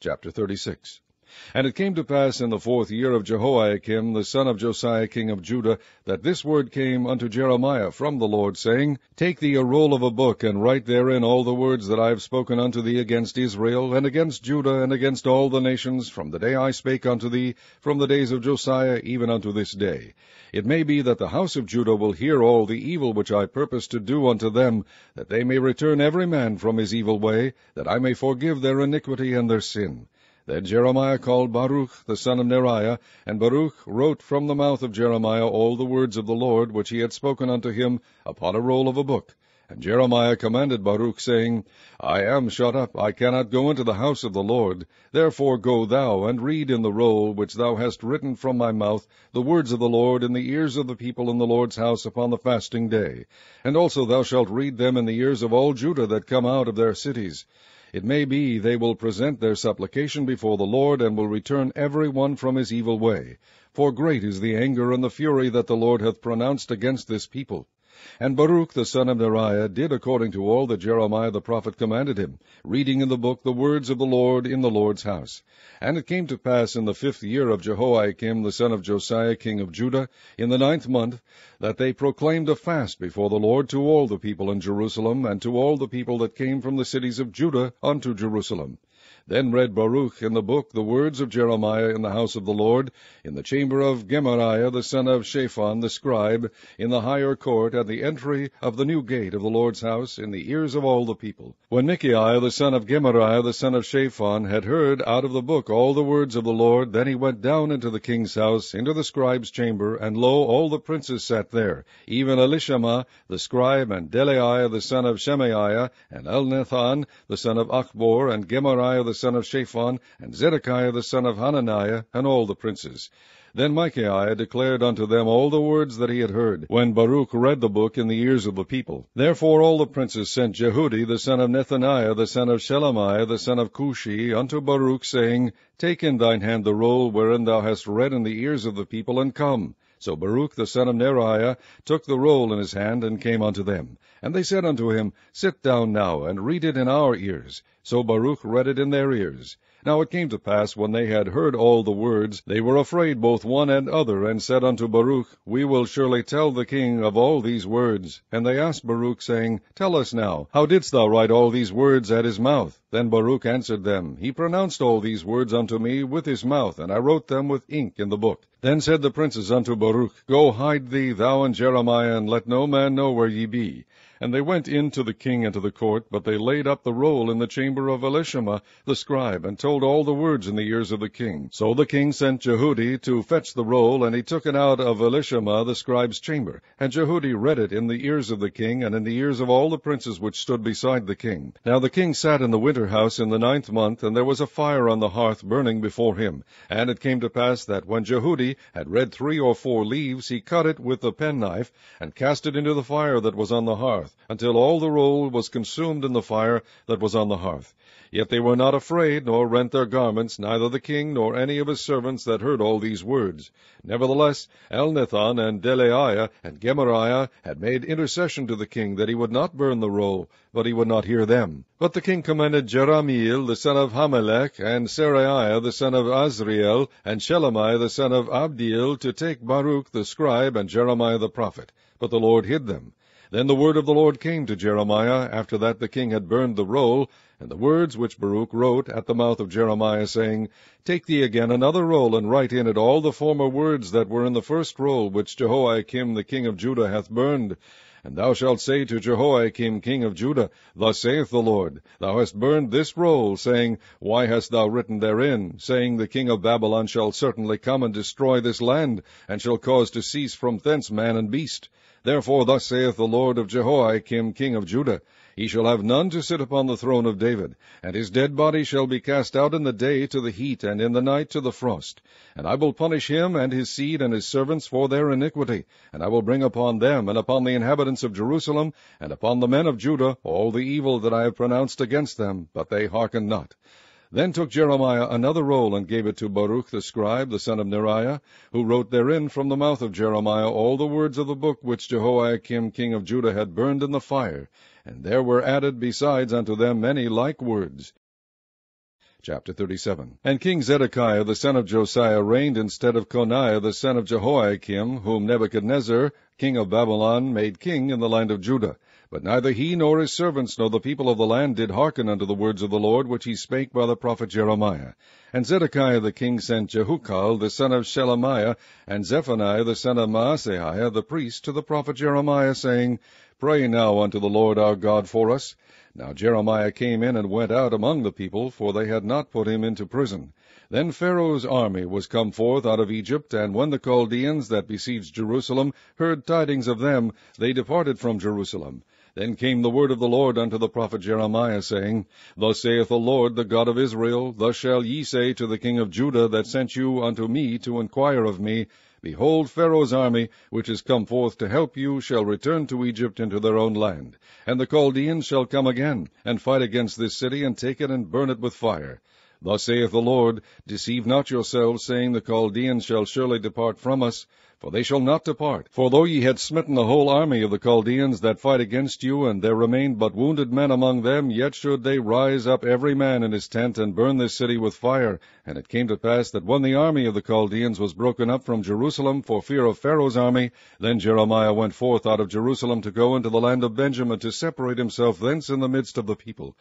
Chapter 36. And it came to pass in the 4th year of Jehoiakim, the son of Josiah king of Judah, that this word came unto Jeremiah from the Lord, saying, Take thee a roll of a book, and write therein all the words that I have spoken unto thee against Israel, and against Judah, and against all the nations, from the day I spake unto thee, from the days of Josiah, even unto this day. It may be that the house of Judah will hear all the evil which I purpose to do unto them, that they may return every man from his evil way, that I may forgive their iniquity and their sin. Then Jeremiah called Baruch the son of Neriah, and Baruch wrote from the mouth of Jeremiah all the words of the Lord which he had spoken unto him upon a roll of a book. And Jeremiah commanded Baruch, saying, I am shut up, I cannot go into the house of the Lord. Therefore go thou, and read in the roll which thou hast written from my mouth the words of the Lord in the ears of the people in the Lord's house upon the fasting day. And also thou shalt read them in the ears of all Judah that come out of their cities. It may be they will present their supplication before the Lord, and will return every one from his evil way. For great is the anger and the fury that the Lord hath pronounced against this people. And Baruch the son of Neriah did according to all that Jeremiah the prophet commanded him, reading in the book the words of the Lord in the Lord's house. And it came to pass in the 5th year of Jehoiakim the son of Josiah king of Judah, in the 9th month, that they proclaimed a fast before the Lord to all the people in Jerusalem, and to all the people that came from the cities of Judah unto Jerusalem. Then read Baruch in the book the words of Jeremiah in the house of the Lord, in the chamber of Gemariah the son of Shaphan the scribe, in the higher court at the entry of the new gate of the Lord's house, in the ears of all the people. When Micaiah the son of Gemariah the son of Shaphan had heard out of the book all the words of the Lord, then he went down into the king's house, into the scribe's chamber, and lo, all the princes sat there, even Elishama the scribe, and Delaiah the son of Shemaiah, and Elnathan the son of Achbor, and Gemariah the son of Shaphan, and Zedekiah the son of Hananiah, and all the princes. Then Micaiah declared unto them all the words that he had heard, when Baruch read the book in the ears of the people. Therefore all the princes sent Jehudi the son of Nethaniah, the son of Shelemiah, the son of Cushi, unto Baruch, saying, Take in thine hand the roll wherein thou hast read in the ears of the people, and come. So Baruch the son of Neriah took the roll in his hand, and came unto them. And they said unto him, Sit down now, and read it in our ears. So Baruch read it in their ears. Now it came to pass, when they had heard all the words, they were afraid both one and other, and said unto Baruch, We will surely tell the king of all these words. And they asked Baruch, saying, Tell us now, how didst thou write all these words at his mouth? Then Baruch answered them, He pronounced all these words unto me with his mouth, and I wrote them with ink in the book. Then said the princes unto Baruch, Go hide thee, thou and Jeremiah, and let no man know where ye be. And they went in to the king into the court, but they laid up the roll in the chamber of Elishama the scribe, and told all the words in the ears of the king. So the king sent Jehudi to fetch the roll, and he took it out of Elishama the scribe's chamber. And Jehudi read it in the ears of the king, and in the ears of all the princes which stood beside the king. Now the king sat in the winter house in the 9th month, and there was a fire on the hearth burning before him. And it came to pass that when Jehudi had read 3 or 4 leaves, he cut it with the penknife, and cast it into the fire that was on the hearth, until all the roll was consumed in the fire that was on the hearth. Yet they were not afraid, nor rent their garments, neither the king nor any of his servants that heard all these words. Nevertheless, Elnathan and Delaiah and Gemariah had made intercession to the king that he would not burn the roll, but he would not hear them. But the king commanded Jerahmeel the son of Hamelech, and Seraiah the son of Azriel, and Shelemiah the son of Abdiel, to take Baruch the scribe and Jeremiah the prophet. But the Lord hid them. Then the word of the Lord came to Jeremiah, after that the king had burned the roll, and the words which Baruch wrote at the mouth of Jeremiah, saying, Take thee again another roll, and write in it all the former words that were in the first roll, which Jehoiakim the king of Judah hath burned. And thou shalt say to Jehoiakim king of Judah, Thus saith the Lord, Thou hast burned this roll, saying, Why hast thou written therein, saying, The king of Babylon shall certainly come and destroy this land, and shall cause to cease from thence man and beast. Therefore thus saith the Lord of Jehoiakim king of Judah, He shall have none to sit upon the throne of David, and his dead body shall be cast out in the day to the heat, and in the night to the frost. And I will punish him and his seed and his servants for their iniquity, and I will bring upon them, and upon the inhabitants of Jerusalem, and upon the men of Judah, all the evil that I have pronounced against them, but they hearkened not. Then took Jeremiah another roll, and gave it to Baruch the scribe, the son of Neriah, who wrote therein from the mouth of Jeremiah all the words of the book which Jehoiakim king of Judah had burned in the fire, and there were added besides unto them many like words. Chapter 37. And King Zedekiah the son of Josiah reigned instead of Coniah the son of Jehoiakim, whom Nebuchadnezzar, king of Babylon, made king in the land of Judah. But neither he nor his servants nor the people of the land did hearken unto the words of the Lord, which he spake by the prophet Jeremiah. And Zedekiah the king sent Jehukal the son of Shelemiah, and Zephaniah the son of Maaseiah the priest, to the prophet Jeremiah, saying, Pray now unto the Lord our God for us. Now Jeremiah came in and went out among the people, for they had not put him into prison. Then Pharaoh's army was come forth out of Egypt, and when the Chaldeans that besieged Jerusalem heard tidings of them, they departed from Jerusalem. Then came the word of the Lord unto the prophet Jeremiah, saying, Thus saith the Lord, the God of Israel, Thus shall ye say to the king of Judah, that sent you unto me to inquire of me, Behold, Pharaoh's army, which is come forth to help you, shall return to Egypt into their own land. And the Chaldeans shall come again, and fight against this city, and take it, and burn it with fire. Thus saith the Lord, Deceive not yourselves, saying, The Chaldeans shall surely depart from us. For they shall not depart. For though ye had smitten the whole army of the Chaldeans that fight against you, and there remained but wounded men among them, yet should they rise up every man in his tent, and burn this city with fire. And it came to pass that when the army of the Chaldeans was broken up from Jerusalem for fear of Pharaoh's army, then Jeremiah went forth out of Jerusalem to go into the land of Benjamin, to separate himself thence in the midst of the people.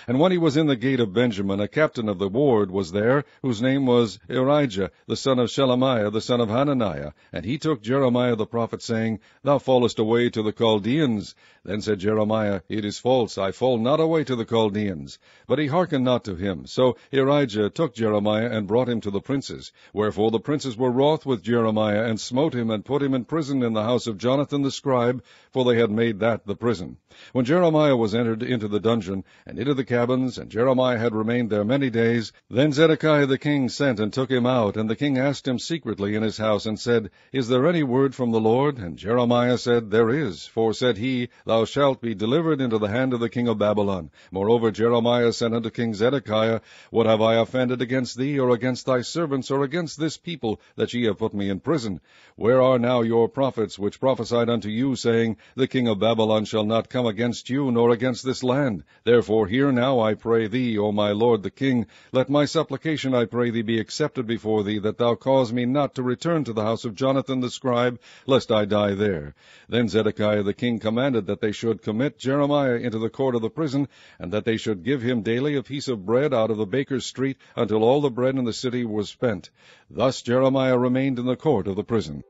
And when he was in the gate of Benjamin, a captain of the ward was there, whose name was Irijah, the son of Shelemiah, the son of Hananiah. And he took Jeremiah the prophet, saying, Thou fallest away to the Chaldeans. Then said Jeremiah, It is false, I fall not away to the Chaldeans. But he hearkened not to him. So Irijah took Jeremiah, and brought him to the princes. Wherefore the princes were wroth with Jeremiah, and smote him, and put him in prison in the house of Jonathan the scribe, for they had made that the prison. When Jeremiah was entered into the dungeon, and into the cabins, and Jeremiah had remained there many days, then Zedekiah the king sent and took him out, and the king asked him secretly in his house, and said, Is there any word from the Lord? And Jeremiah said, There is. For, said he, Thou shalt be delivered into the hand of the king of Babylon. Moreover, Jeremiah said unto King Zedekiah, What have I offended against thee, or against thy servants, or against this people, that ye have put me in prison? Where are now your prophets, which prophesied unto you, saying, The king of Babylon shall not come against you, nor against this land? Therefore hear now, I pray thee, O my lord the king, let my supplication, I pray thee, be accepted before thee, that thou cause me not to return to the house of Jonathan the scribe, lest I die there. Then Zedekiah the king commanded that they should commit Jeremiah into the court of the prison, and that they should give him daily a piece of bread out of the baker's street, until all the bread in the city was spent. Thus Jeremiah remained in the court of the prison.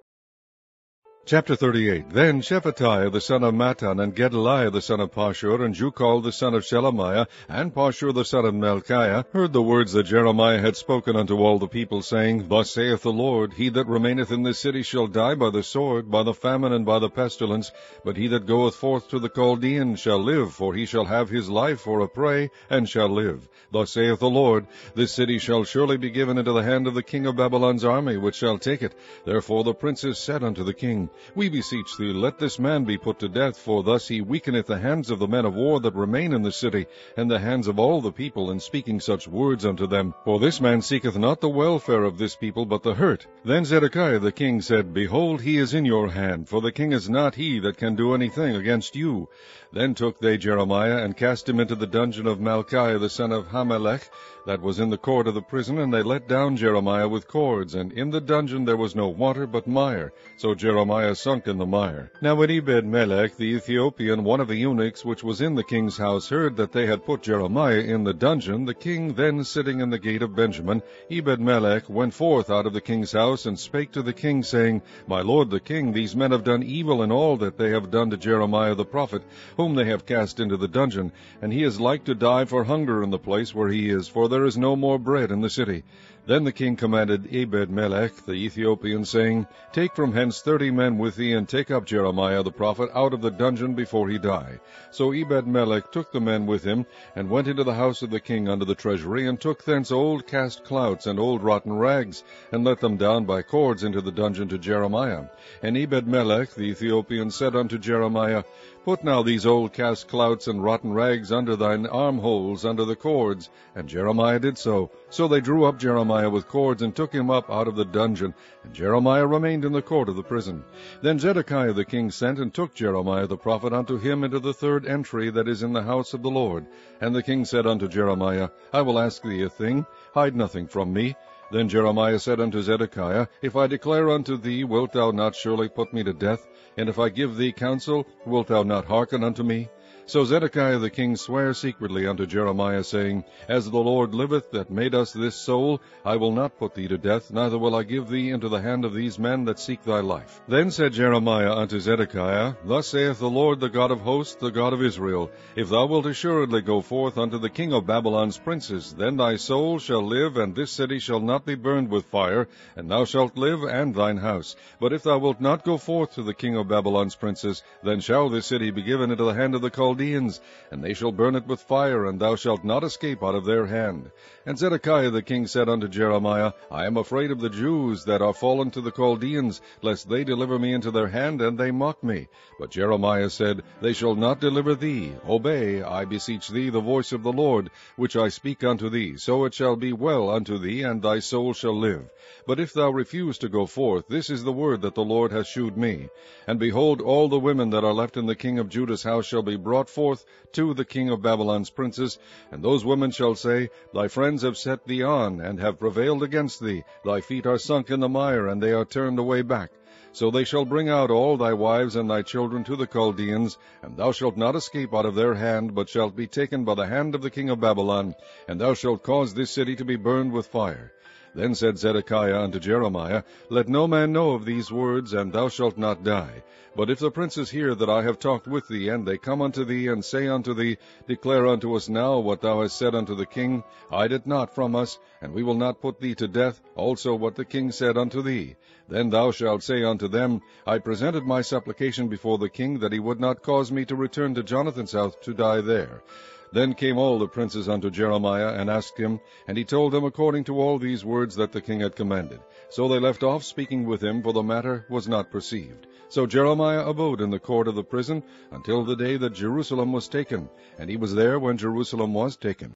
Chapter 38. Then Shephatiah the son of Mattan, and Gedaliah the son of Pashur, and Jukal the son of Shelemiah, and Pashur the son of Melchiah, heard the words that Jeremiah had spoken unto all the people, saying, Thus saith the Lord, He that remaineth in this city shall die by the sword, by the famine, and by the pestilence, but he that goeth forth to the Chaldeans shall live, for he shall have his life for a prey, and shall live. Thus saith the Lord, This city shall surely be given into the hand of the king of Babylon's army, which shall take it. Therefore the princes said unto the king, We beseech thee, let this man be put to death, for thus he weakeneth the hands of the men of war that remain in the city, and the hands of all the people, in speaking such words unto them. For this man seeketh not the welfare of this people, but the hurt. Then Zedekiah the king said, Behold, he is in your hand, for the king is not he that can do anything against you. Then took they Jeremiah, and cast him into the dungeon of Malchiah the son of Hamelech, that was in the court of the prison, and they let down Jeremiah with cords, and in the dungeon there was no water but mire. So Jeremiah sunk in the mire. Now when Ebed-melech the Ethiopian, one of the eunuchs which was in the king's house, heard that they had put Jeremiah in the dungeon, the king then sitting in the gate of Benjamin, Ebed-melech went forth out of the king's house, and spake to the king, saying, My lord the king, these men have done evil in all that they have done to Jeremiah the prophet, whom they have cast into the dungeon, and he is like to die for hunger in the place where he is, for there is no more bread in the city. Then the king commanded Ebed-melech the Ethiopian, saying, Take from hence 30 men with thee, and take up Jeremiah the prophet out of the dungeon before he die. So Ebed-melech took the men with him, and went into the house of the king under the treasury, and took thence old cast clouts and old rotten rags, and let them down by cords into the dungeon to Jeremiah. And Ebed-melech the Ethiopian said unto Jeremiah, Put now these old cast clouts and rotten rags under thine armholes, under the cords. And Jeremiah did so. So they drew up Jeremiah with cords, and took him up out of the dungeon. And Jeremiah remained in the court of the prison. Then Zedekiah the king sent, and took Jeremiah the prophet unto him into the third entry that is in the house of the Lord. And the king said unto Jeremiah, I will ask thee a thing, hide nothing from me. Then Jeremiah said unto Zedekiah, If I declare unto thee, wilt thou not surely put me to death? And if I give thee counsel, wilt thou not hearken unto me? So Zedekiah the king sware secretly unto Jeremiah, saying, As the Lord liveth that made us this soul, I will not put thee to death, neither will I give thee into the hand of these men that seek thy life. Then said Jeremiah unto Zedekiah, Thus saith the Lord, the God of hosts, the God of Israel, If thou wilt assuredly go forth unto the king of Babylon's princes, then thy soul shall live, and this city shall not be burned with fire, and thou shalt live, and thine house. But if thou wilt not go forth to the king of Babylon's princes, then shall this city be given into the hand of the Chaldeans, and they shall burn it with fire, and thou shalt not escape out of their hand. And Zedekiah the king said unto Jeremiah, I am afraid of the Jews that are fallen to the Chaldeans, lest they deliver me into their hand, and they mock me. But Jeremiah said, They shall not deliver thee. Obey, I beseech thee, the voice of the Lord, which I speak unto thee. So it shall be well unto thee, and thy soul shall live. But if thou refuse to go forth, this is the word that the Lord hath shewed me. And behold, all the women that are left in the king of Judah's house shall be brought forth to the king of Babylon's princes, and those women shall say, Thy friends have set thee on, and have prevailed against thee. Thy feet are sunk in the mire, and they are turned away back. So they shall bring out all thy wives and thy children to the Chaldeans, and thou shalt not escape out of their hand, but shalt be taken by the hand of the king of Babylon, and thou shalt cause this city to be burned with fire. Then said Zedekiah unto Jeremiah, Let no man know of these words, and thou shalt not die. But if the princes hear that I have talked with thee, and they come unto thee, and say unto thee, Declare unto us now what thou hast said unto the king, hide it not from us, and we will not put thee to death, also what the king said unto thee. Then thou shalt say unto them, I presented my supplication before the king, that he would not cause me to return to Jonathan's house to die there. Then came all the princes unto Jeremiah, and asked him, and he told them according to all these words that the king had commanded. So they left off speaking with him, for the matter was not perceived. So Jeremiah abode in the court of the prison until the day that Jerusalem was taken, and he was there when Jerusalem was taken.